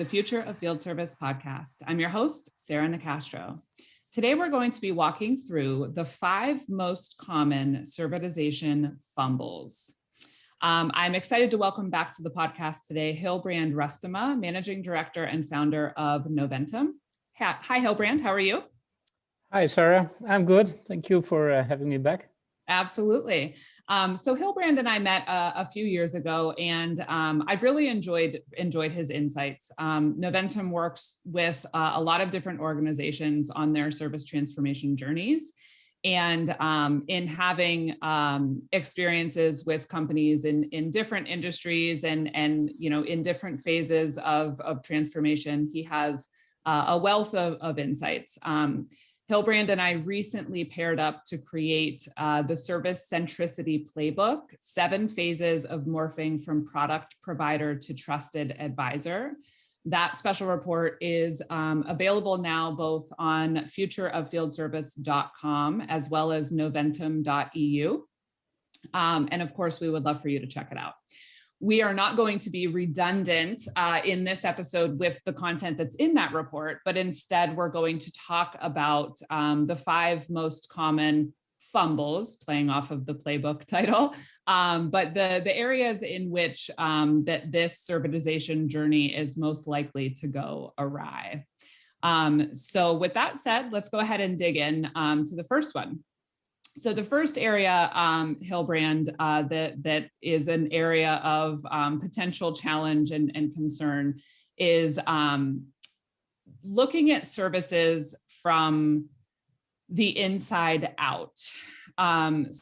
the Future of Field Service podcast. I'm your host, Sarah Nicastro. Today, we're going to be walking through the 5 most common servitization fumbles. I'm excited to welcome back to the podcast today, Hilbrand Rustema, Managing Director and Founder of Noventum. Hi, Hilbrand. How are you? Hi, Sarah. I'm good. Thank you for having me back. Absolutely. So Hilbrand and I met a few years ago, and I've really enjoyed his insights. Noventum works with a lot of different organizations on their service transformation journeys. And in having experiences with companies in different industries and in different phases of transformation, he has a wealth of insights. Hilbrand and I recently paired up to create the Service Centricity Playbook, 7 phases of morphing from product provider to trusted advisor. That special report is available now both on futureoffieldservice.com as well as noventum.eu. And of course, we would love for you to check it out. We are not going to be redundant in this episode with the content that's in that report, but instead we're going to talk about the 5 most common fumbles, playing off of the playbook title, but the areas in which that this servitization journey is most likely to go awry. So with that said, let's go ahead and dig in to the first one. So the first area, Hilbrand, that is an area of potential challenge and concern is looking at services from the inside out.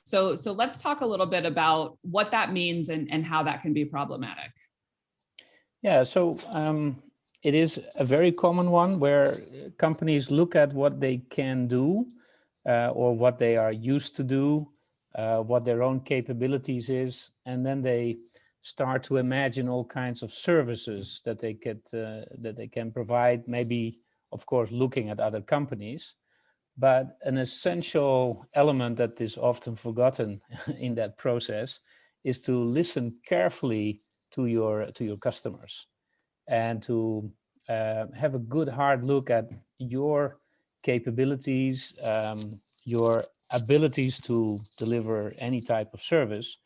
So let's talk a little bit about what that means and how that can be problematic. Yeah, so it is a very common one where companies look at what they can do or what they are used to do, what their own capabilities is, and then they start to imagine all kinds of services that they can provide. Maybe, of course, looking at other companies, but an essential element that is often forgotten in that process is to listen carefully to your customers and to have a good hard look at your capabilities, your abilities to deliver any type of service,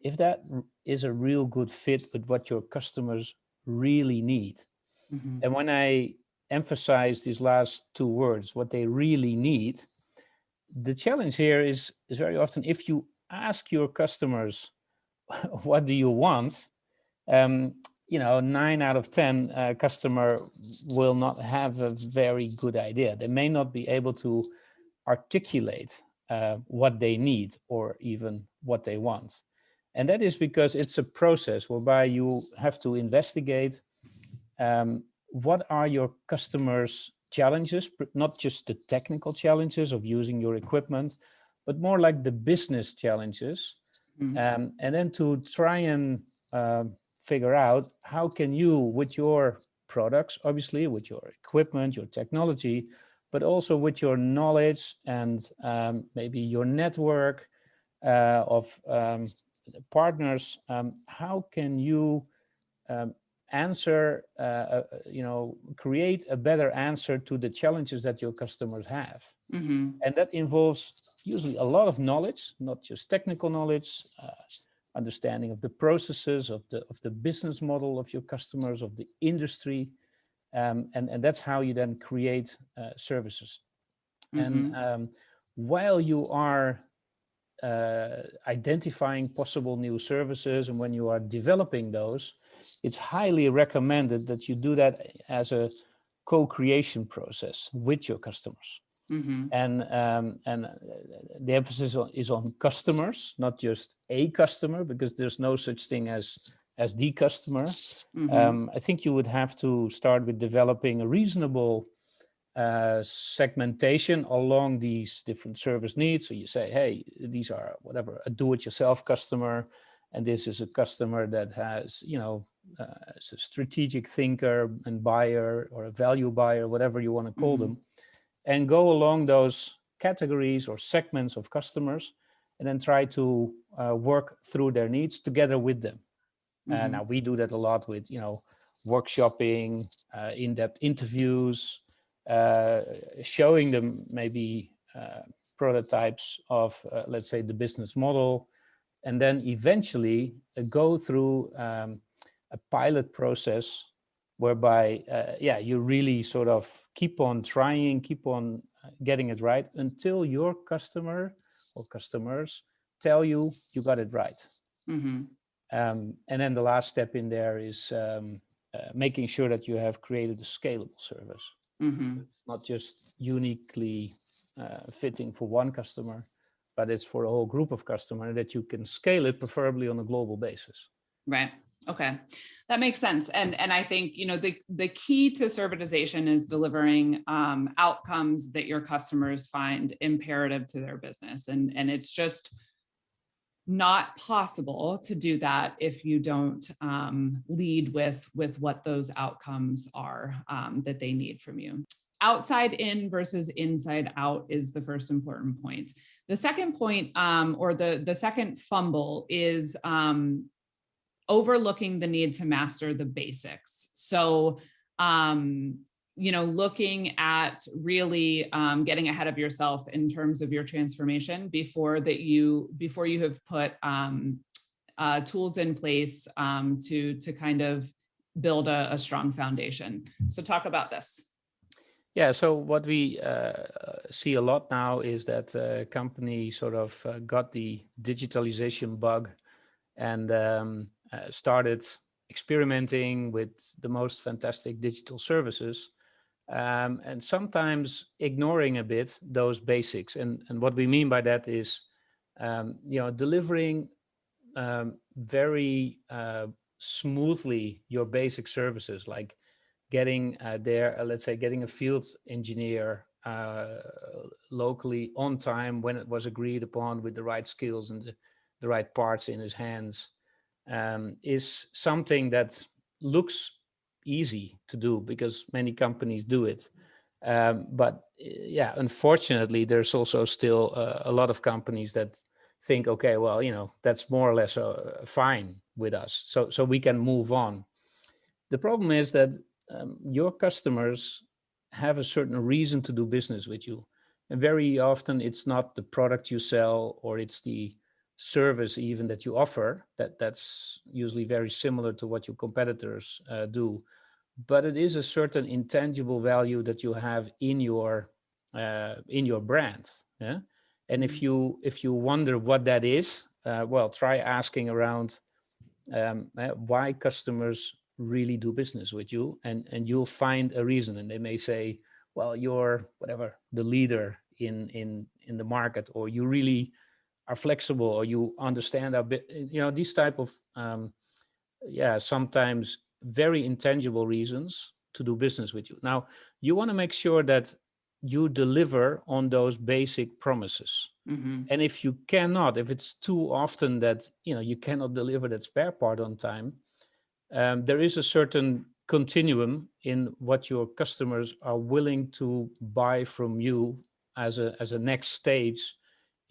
if that is a real good fit with what your customers really need. Mm-hmm. And when I emphasize these last 2 words, what they really need, the challenge here is very often if you ask your customers, what do you want? 9 out of 10 customer will not have a very good idea. They may not be able to articulate what they need or even what they want. And that is because it's a process whereby you have to investigate what are your customers' challenges, not just the technical challenges of using your equipment, but more like the business challenges. Mm-hmm. And then to try and figure out how can you, with your products, obviously, with your equipment, your technology, but also with your knowledge and maybe your network of partners, how can you answer, create a better answer to the challenges that your customers have. Mm-hmm. And that involves usually a lot of knowledge, not just technical knowledge, understanding of the processes, of the business model of your customers, of the industry, and that's how you then create services. Mm-hmm. And while you are identifying possible new services and when you are developing those, it's highly recommended that you do that as a co-creation process with your customers. Mm-hmm. And the emphasis is on customers, not just a customer, because there's no such thing as the customer. Mm-hmm. I think you would have to start with developing a reasonable segmentation along these different service needs. So you say, hey, these are whatever, a do-it-yourself customer, and this is a customer that has, is a strategic thinker and buyer or a value buyer, whatever you want to call them. And go along those categories or segments of customers and then try to work through their needs together with them. Mm-hmm. Now we do that a lot with, workshopping, in-depth interviews, showing them maybe prototypes of, let's say, the business model, and then eventually go through a pilot process whereby, you really sort of keep on trying, keep on getting it right until your customer or customers tell you you got it right. Mm-hmm. And then the last step in there is making sure that you have created a scalable service. Mm-hmm. It's not just uniquely fitting for one customer, but it's for a whole group of customers that you can scale it, preferably on a global basis. Right. Okay. That makes sense. And I think, the key to servitization is delivering outcomes that your customers find imperative to their business. And it's just not possible to do that if you don't lead with what those outcomes are that they need from you. Outside in versus inside out is the first important point. The second point, or the second fumble, is overlooking the need to master the basics. So, looking at really getting ahead of yourself in terms of your transformation before you have put tools in place to kind of build a strong foundation. So talk about this. Yeah, so what we see a lot now is that company sort of got the digitalization bug and started experimenting with the most fantastic digital services, and sometimes ignoring a bit those basics. And what we mean by that is, delivering very smoothly your basic services, like getting let's say, getting a field engineer locally on time when it was agreed upon, with the right skills and the right parts in his hands, is something that looks easy to do because many companies do it. But unfortunately, there's also still a lot of companies that think, okay, well, that's more or less fine with us, so we can move on. The problem is that your customers have a certain reason to do business with you. And very often it's not the product you sell, or it's the service even that you offer, that's usually very similar to what your competitors do. But it is a certain intangible value that you have in your brand. Yeah? And if you wonder what that is, try asking around why customers really do business with you, and you'll find a reason. And they may say, well, you're whatever, the leader in the market, or you really are flexible, or you understand a bit, these type of sometimes very intangible reasons to do business with you. Now, you want to make sure that you deliver on those basic promises. Mm-hmm. And if you cannot, if it's too often that you cannot deliver that spare part on time, there is a certain continuum in what your customers are willing to buy from you as a next stage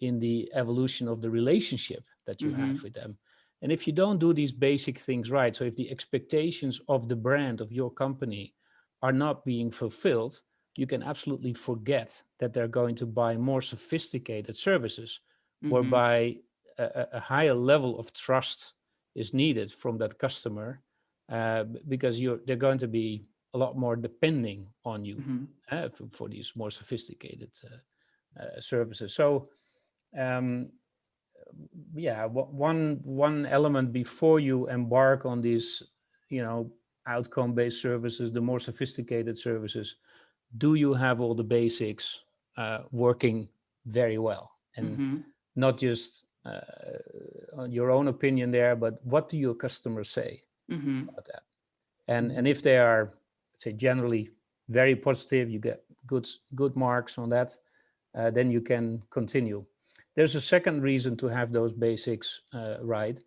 in the evolution of the relationship that you have with them. And if you don't do these basic things right, so if the expectations of the brand of your company are not being fulfilled, you can absolutely forget that they're going to buy more sophisticated services, whereby a higher level of trust is needed from that customer, because they're going to be a lot more depending on you for these more sophisticated services. So, one element before you embark on these, outcome-based services, the more sophisticated services, do you have all the basics working very well? And not just on your own opinion there, but what do your customers say about that? And if they are, say, generally very positive, you get good marks on that, then you can continue. There's a second reason to have those basics right,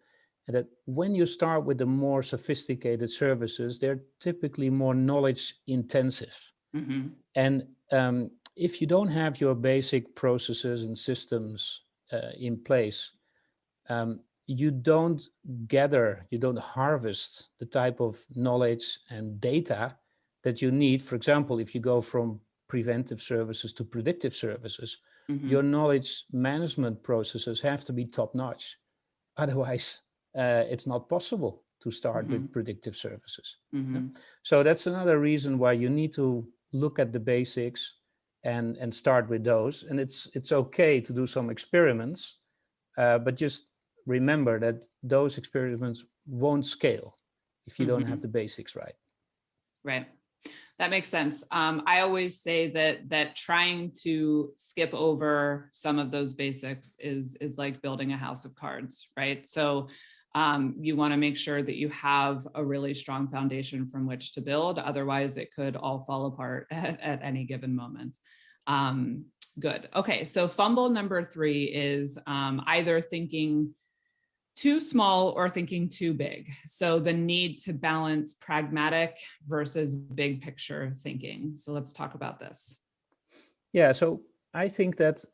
and that when you start with the more sophisticated services, they're typically more knowledge intensive. And if you don't have your basic processes and systems in place, you don't gather, you don't harvest the type of knowledge and data that you need. For example, if you go from preventive services to predictive services, Mm-hmm. your knowledge management processes have to be top notch. Otherwise, it's not possible to start Mm-hmm. with predictive services. Yeah? Mm-hmm. So that's another reason why you need to look at the basics and start with those. And it's okay to do some experiments, but just remember that those experiments won't scale if you don't Mm-hmm. have the basics right. Right. That makes sense. I always say that trying to skip over some of those basics is like building a house of cards, right? So you want to make sure that you have a really strong foundation from which to build. Otherwise, it could all fall apart at any given moment. Good. Okay. So fumble number 3 is either thinking too small or thinking too big. So the need to balance pragmatic versus big picture thinking. So let's talk about this. Yeah, so I think that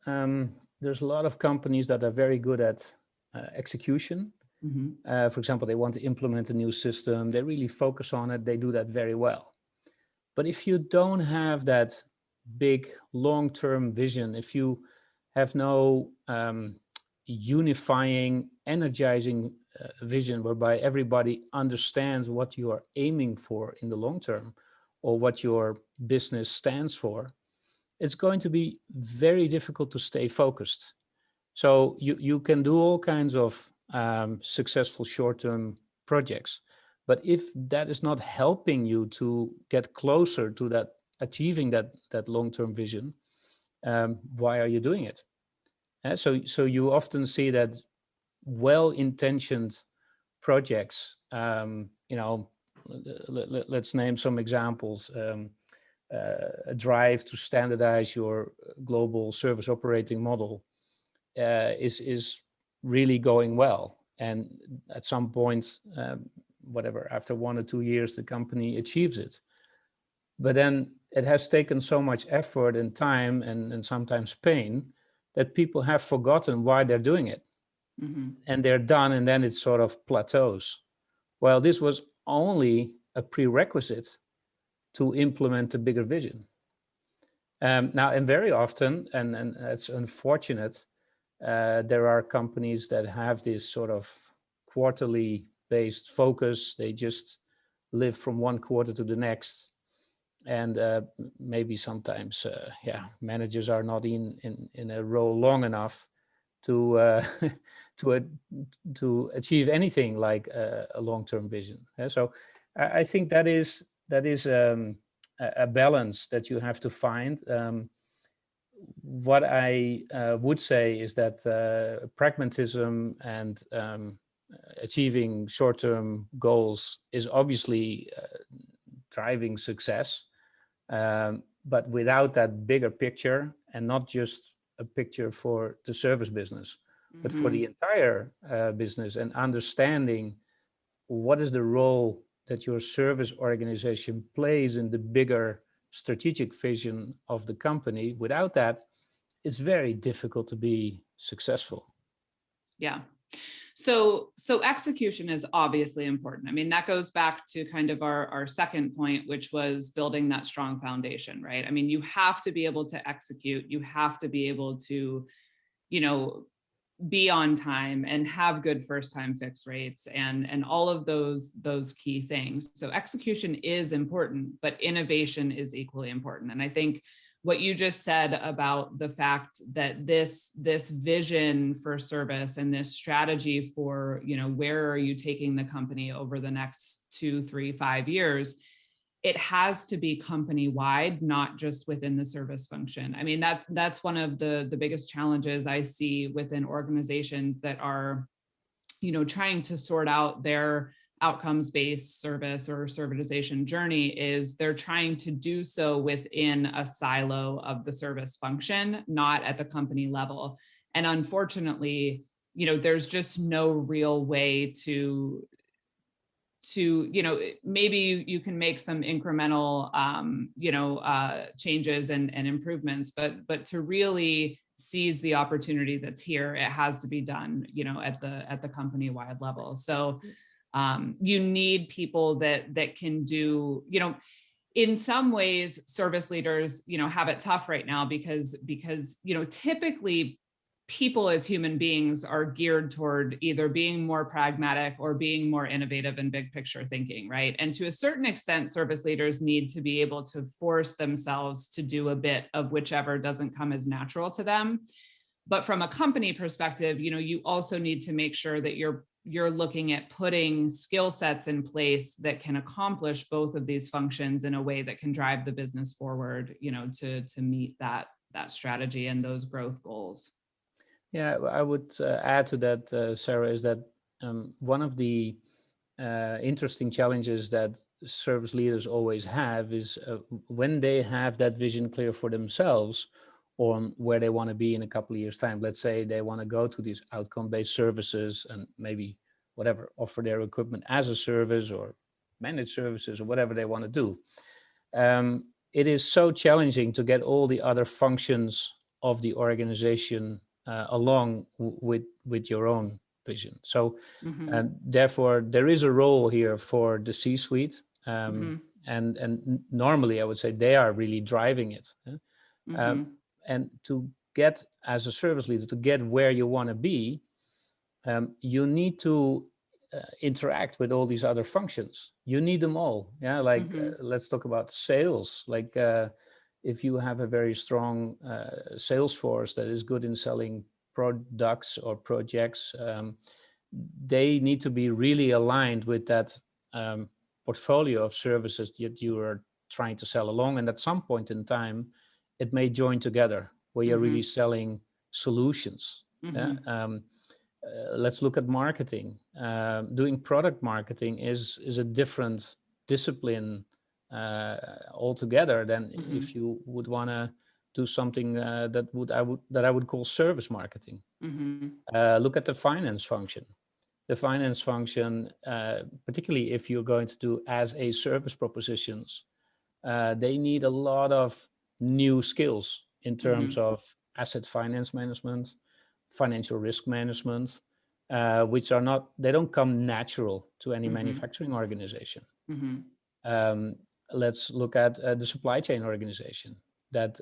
there's a lot of companies that are very good at execution. Mm-hmm. For example, they want to implement a new system, they really focus on it, they do that very well. But if you don't have that big long-term vision, if you have no unifying, energizing vision whereby everybody understands what you are aiming for in the long term or what your business stands for, it's going to be very difficult to stay focused. So you can do all kinds of successful short-term projects, but if that is not helping you to get closer to that achieving that long-term vision, why are you doing it? So you often see that well-intentioned projects, let's name some examples. A drive to standardize your global service operating model is really going well. And at some point, whatever, after 1 or 2 years, the company achieves it. But then it has taken so much effort and time and sometimes pain that people have forgotten why they're doing it. Mm-hmm. And they're done, and then it sort of plateaus. Well, this was only a prerequisite to implement a bigger vision. Now, and very often, and it's unfortunate, there are companies that have this sort of quarterly based focus. They just live from one quarter to the next. And maybe sometimes, managers are not in a role long enough to to achieve anything like a long-term vision. So I think that is a balance that you have to find. What I would say is that pragmatism and achieving short-term goals is obviously driving success, but without that bigger picture, and not just a picture for the service business, but for the entire business, and understanding what is the role that your service organization plays in the bigger strategic vision of the company. Without that, it's very difficult to be successful. Yeah. So execution is obviously important. I mean, that goes back to kind of our second point, which was building that strong foundation, right? I mean, you have to be able to execute. You have to be able to, be on time and have good first time fix rates and all of those key things. So execution is important, but innovation is equally important. And I think what you just said about the fact that this vision for service and this strategy for, where are you taking the company over the next 2, 3, 5 years, it has to be company-wide, not just within the service function. I mean, that's one of the biggest challenges I see within organizations that are, trying to sort out their outcomes-based service or servitization journey, is they're trying to do so within a silo of the service function, not at the company level. And unfortunately, there's just no real way to maybe you can make some incremental changes and improvements, but to really sees the opportunity that's here, it has to be done, at the company-wide level. So you need people that can do, in some ways, service leaders, have it tough right now because, typically people as human beings are geared toward either being more pragmatic or being more innovative and big picture thinking, right? And to a certain extent, service leaders need to be able to force themselves to do a bit of whichever doesn't come as natural to them. But from a company perspective, you also need to make sure that you're looking at putting skill sets in place that can accomplish both of these functions in a way that can drive the business forward, to meet that strategy and those growth goals. Yeah, I would add to that, Sarah, is that one of the interesting challenges that service leaders always have is when they have that vision clear for themselves on where they want to be in a couple of years' time. Let's say they want to go to these outcome-based services and maybe whatever, offer their equipment as a service or managed services or whatever they want to do. It is so challenging to get all the other functions of the organization along with your own vision. So therefore, there is a role here for the C-suite. And normally, I would say they are really driving it. And to get, as a service leader, to get where you want to be, you need to interact with all these other functions. You need them all. Yeah, like let's talk about sales. Like if you have a very strong sales force that is good in selling products or projects, they need to be really aligned with that portfolio of services that you are trying to sell along. And at some point in time, it may join together where you're really selling solutions. Let's look at marketing. Doing product marketing is a different discipline altogether than if you would want to do something that I would call service marketing. Look at the finance function. The finance function, particularly if you're going to do as a service propositions, they need a lot of new skills in terms of asset finance management, financial risk management, which are not, they don't come natural to any manufacturing organization. Let's look at the supply chain organization that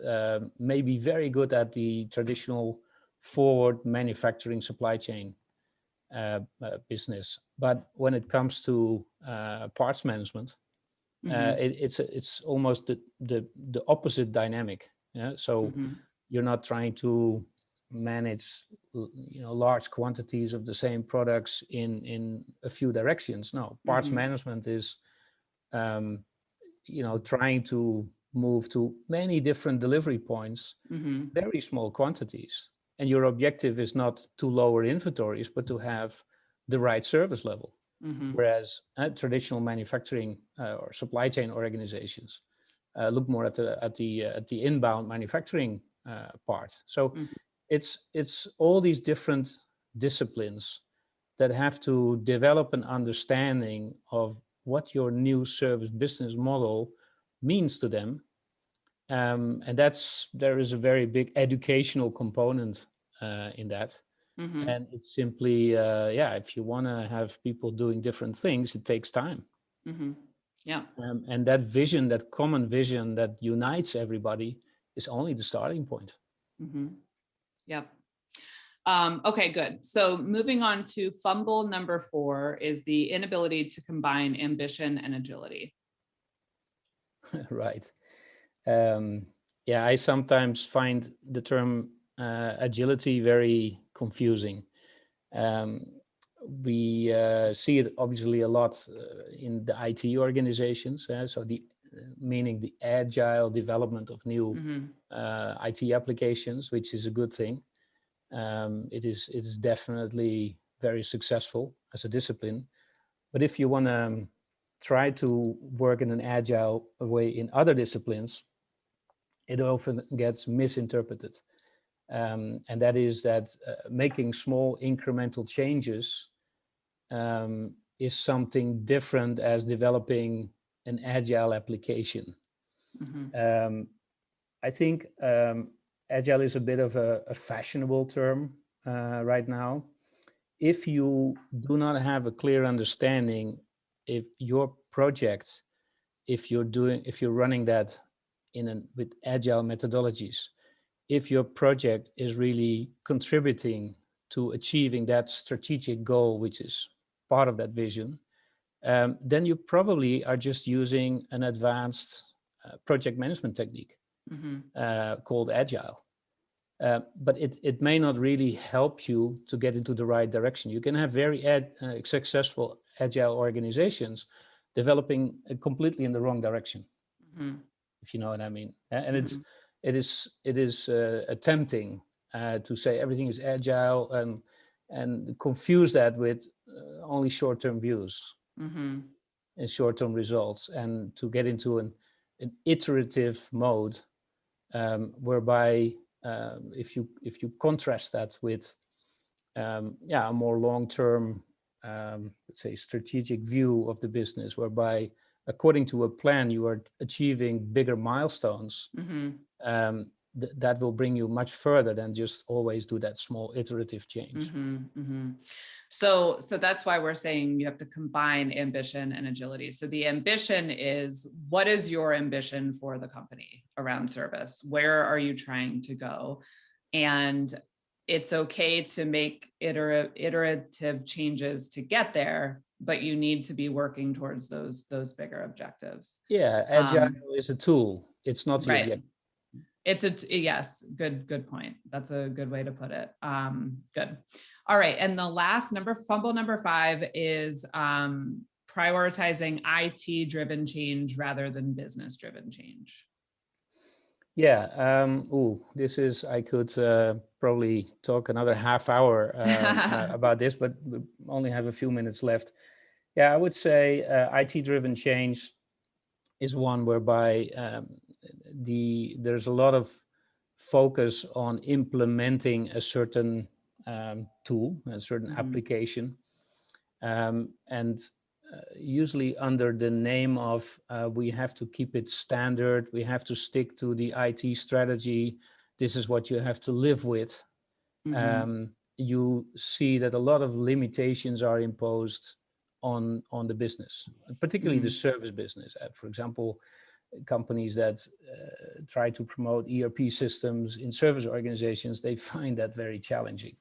may be very good at the traditional forward manufacturing supply chain business. But when it comes to parts management, it's almost the opposite dynamic. Yeah? So you're not trying to manage large quantities of the same products in a few directions. No, parts management is trying to move to many different delivery points, very small quantities. And your objective is not to lower inventories, but to have the right service level. Whereas traditional manufacturing or supply chain organizations look more at the inbound manufacturing part. So it's all these different disciplines that have to develop an understanding of what your new service business model means to them. And there is a very big educational component in that. And it's simply, if you want to have people doing different things, it takes time. Yeah. And that vision, that common vision that unites everybody is only the starting point. Yep. Okay, good. So moving on to fumble number 4 is the inability to combine ambition and agility. Right. I sometimes find the term agility very confusing. We see it obviously a lot in the IT organizations. So meaning the agile development of new IT applications, which is a good thing. It is definitely very successful as a discipline. But if you want to try to work in an agile way in other disciplines, it often gets misinterpreted. And that is that making small incremental changes is something different as developing an agile application. I think agile is a bit of a fashionable term right now. If you do not have a clear understanding if your project, if you're running that with agile methodologies, if your project is really contributing to achieving that strategic goal, which is part of that vision, then you probably are just using an advanced project management technique called agile. But it may not really help you to get into the right direction. You can have very successful agile organizations developing completely in the wrong direction, if you know what I mean. And it is attempting to say everything is agile and confuse that with only short-term views and short-term results, and to get into an iterative mode whereby if you contrast that with a more long-term, let's say, strategic view of the business, whereby according to a plan you are achieving bigger milestones, that will bring you much further than just always do that small iterative change. So that's why we're saying you have to combine ambition and agility. So the ambition is, what is your ambition for the company around service? Where are you trying to go? And it's okay to make iterative changes to get there, but you need to be working towards those bigger objectives. Yeah, agile is a tool. It's not the objective. Yes, good point. That's a good way to put it. Good. All right. And the last fumble number 5 is prioritizing IT-driven change rather than business-driven change. Yeah. This is, I could probably talk another half hour about this, but we only have a few minutes left. Yeah, I would say IT-driven change is one whereby there's a lot of focus on implementing a certain tool, a certain application, and usually under the name of we have to keep it standard, we have to stick to the IT strategy, this is what you have to live with. You see that a lot of limitations are imposed on the business, particularly the service business. For example, companies that try to promote ERP systems in service organizations, they find that very challenging,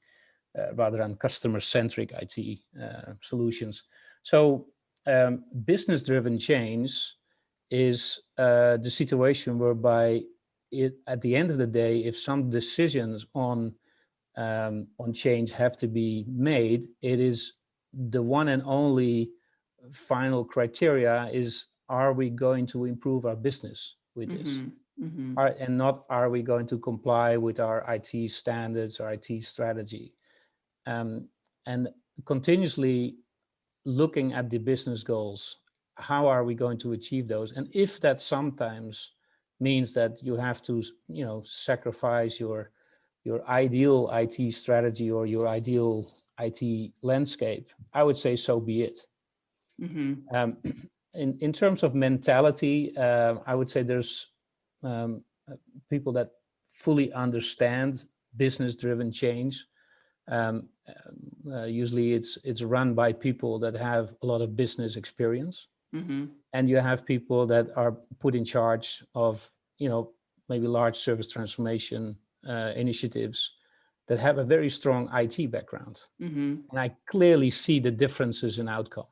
rather than customer-centric IT solutions. So business-driven change is the situation whereby at the end of the day, if some decisions on change have to be made, it is the one and only final criteria is, are we going to improve our business with this? And not, are we going to comply with our IT standards or IT strategy? And continuously looking at the business goals, how are we going to achieve those? And if that sometimes means that you have to, sacrifice your ideal IT strategy or your ideal IT landscape, I would say so be it. In terms of mentality, I would say there's people that fully understand business-driven change. Usually it's run by people that have a lot of business experience. And you have people that are put in charge of, maybe large service transformation initiatives that have a very strong IT background. And I clearly see the differences in outcome.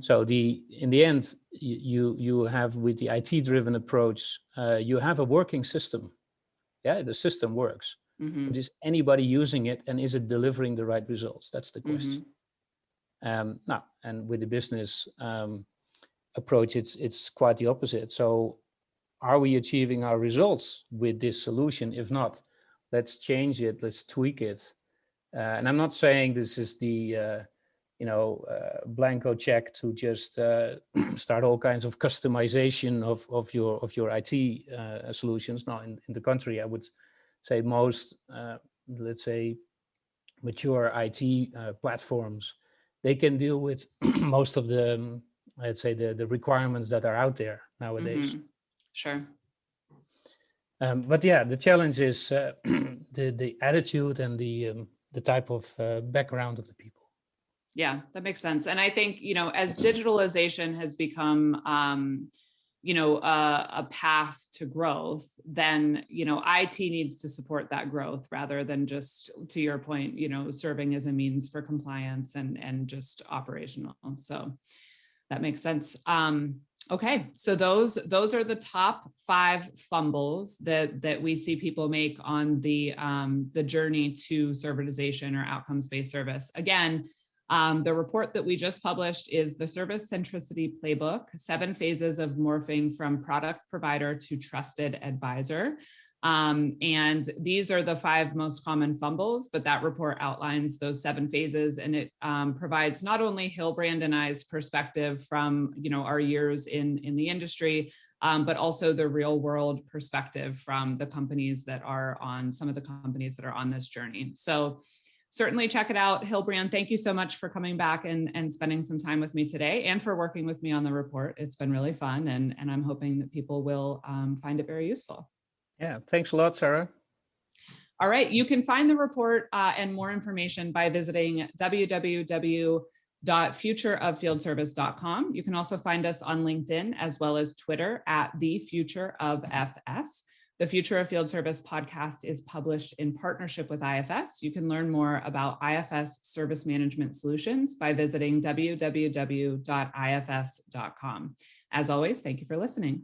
So in the end, you have, with the IT-driven approach, you have a working system. Yeah, the system works. But is anybody using it, and is it delivering the right results? That's the question. Now, and with the business approach, it's quite the opposite. So are we achieving our results with this solution? If not, let's change it, let's tweak it. And I'm not saying this is the blanco check to just start all kinds of customization of your IT solutions. No, in the contrary, I would say most, let's say, mature IT platforms, they can deal with most of the, let's say, the requirements that are out there nowadays. Sure. But yeah, the challenge is the attitude and the type of background of the people. Yeah, that makes sense. And I think, as digitalization has become, a path to growth, then, IT needs to support that growth rather than just, to your point, serving as a means for compliance and just operational. So that makes sense. Okay, so those are the top 5 fumbles that we see people make on the journey to servitization or outcomes-based service. Again, the report that we just published is the Service Centricity Playbook, 7 phases of morphing from product provider to trusted advisor. And these are the 5 most common fumbles, but that report outlines those 7 phases, and it provides not only Hilbrand and I's perspective from our years in the industry, but also the real world perspective from the companies that are on some of the companies that are on this journey. So certainly check it out. Hilbrand, thank you so much for coming back and spending some time with me today and for working with me on the report. It's been really fun, and I'm hoping that people will find it very useful. Yeah, thanks a lot, Sarah. All right, you can find the report and more information by visiting www.futureoffieldservice.com. You can also find us on LinkedIn as well as Twitter at @thefutureofs. The Future of Field Service podcast is published in partnership with IFS. You can learn more about IFS service management solutions by visiting www.ifs.com. As always, thank you for listening.